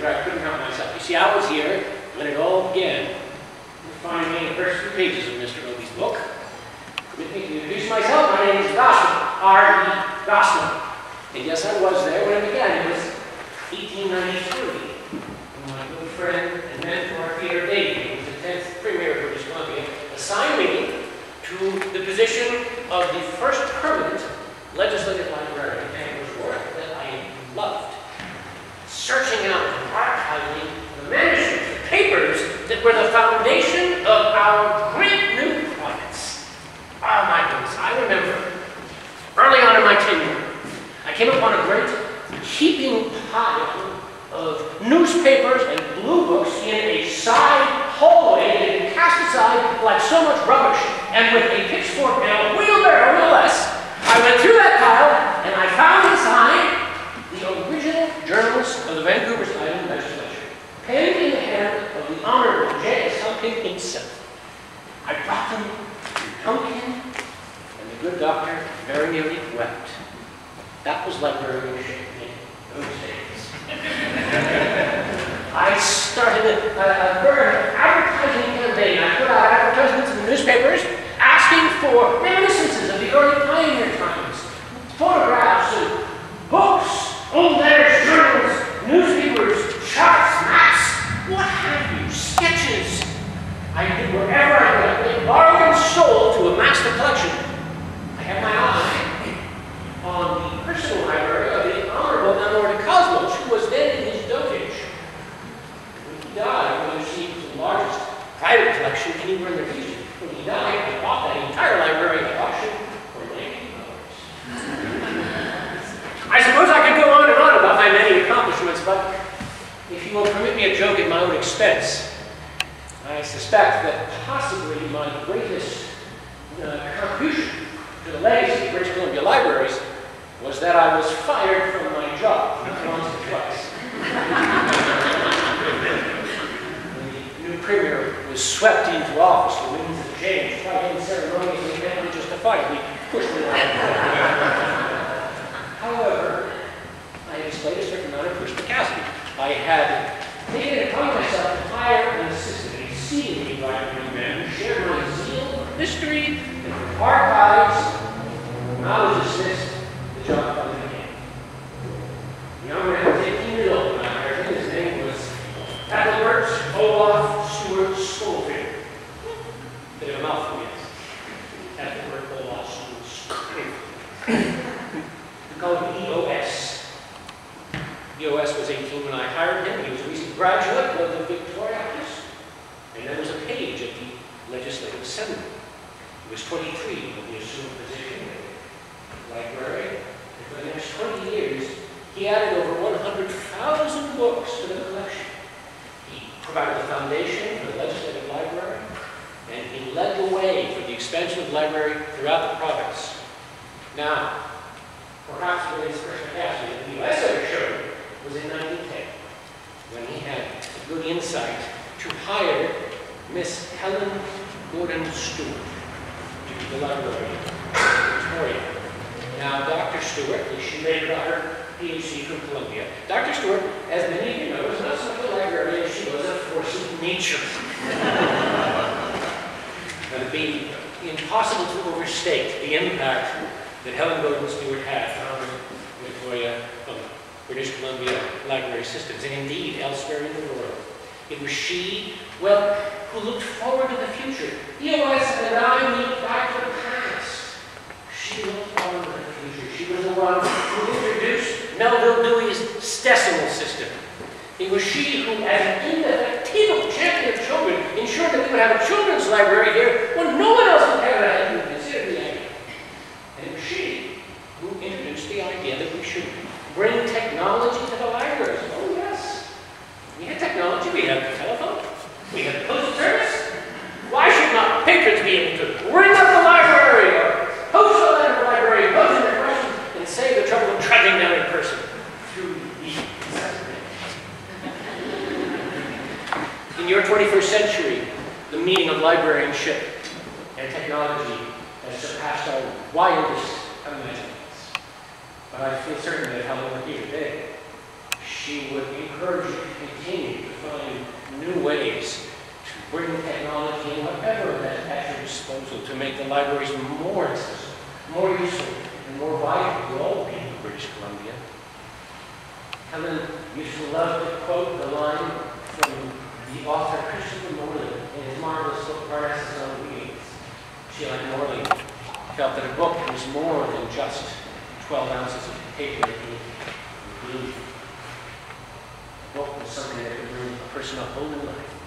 where I couldn't help myself. You see, I was here when it all began. You'll find me in the first few pages of Mr. Obee's book. Permit me to introduce myself. My name is Gosnell, R.E. Gosnell. And yes, I was there when it began. It was 1893. And my good friend and mentor, Dave Obee, who was the 10th Premier of British Columbia, assigned me to the position of the first permanent legislative librarian, and it was work that I loved. Searching out and archiving the manuscripts, the papers that were the foundation of our great new province. Oh my goodness, I remember early on in my tenure, I came upon a great heaping pile of newspapers and blue books in a side hallway that had been cast aside like so much rubbish, and with a pitchfork and a wheelbarrow, no less, I went through that pile and I found inside the original journals of the Vancouver Island Legislature, penned in the hand of the Honorable J.S. Humpkin himself. I brought them to Humpkin, and the good doctor very nearly wept. That was librarianship in those days. I started a advertising campaign. I put out advertisements in the newspapers asking for reminiscences of the early pioneer times, photographs and books, old letters, journals, newspapers, charts, maps, what have you, sketches. I did wherever I went. They borrowed and stole to amass the collection. I had my eye on the personal library of the Honorable Lord Gosnell, who was then in his dotage. When he died, he was the largest private collection anywhere in the region. When he died, I bought that entire library at auction for $90. I suppose I could go on and on about my many accomplishments, but if you will permit me a joke at my own expense, I suspect that possibly my greatest contribution to the legacy of British Columbia Libraries was that I was fired from my job once or twice. When the new Premier was swept into office, the winds of change, quite unceremoniously and justifiably pushed me out. However, I had displayed a certain amount of perspicacity. I had taken it upon myself to hire an assistant, a exceedingly bright young man who shared my zeal for history and for archives. When I was dismissed, the job finally began. The young man was 18 years old when I hired him. His name was Ethelbert Olaf Stuart Schofield. Bit of a mouthful, yes. Ethelbert Olaf Stuart Schofield. We call him EOS. EOS was 18 when I hired him. He was a recent graduate of the Victoria House. And there was a page at the Legislative Assembly. He was 23 when he assumed position at the library. And for the next 20 years, he added over 100,000 books to the collection. He provided the foundation for the Legislative Library, and he led the way for the expansion of the library throughout the province. Now, perhaps what his first capacity that the U.S. ever showed was in 1910, when he had a good insight to hire Miss Helen Gordon Stewart to be the librarian of Victoria. Now, Dr. Stewart, she later got her PhD from Columbia. Dr. Stewart, as many of you know, was not so much a librarian as she was a force of nature. It would be impossible to overstate the impact that Helen Gordon Stewart had on Victoria, British Columbia library systems, and indeed elsewhere in the world. It was she, well, who looked forward to the future. EOS and I looked back to the past. She looked forward to the future. She was the one who introduced Melville Dewey's decimal system. It was she who, as an indefatigable champion of children, ensured that we would have a children's library here when no one else in Canada had even considered the idea. And it was she who introduced the idea that we should bring technology to the libraries. Oh, yes. We had technology. We had the telephone. We had the postal service. Why should not patrons be able to ring up the library or post a letter to the library, pose their questions, and save the trouble of trudging down in person through the assessment? In your 21st century, the meaning of librarianship and technology has surpassed our wildest imaginings. But I feel certain that Helen were here today, She would encourage you to continue to find new ways to bring technology and whatever that's at your disposal to make the libraries more accessible, more useful, and more vital to all people of British Columbia. Helen used to love to quote the line from the author Christopher Morley in his marvelous book, Parnassus on Wheels. She, like Morley, felt that a book was more than just 12 ounces of paper and ink and glue. A book was something that could bring a person a whole new life.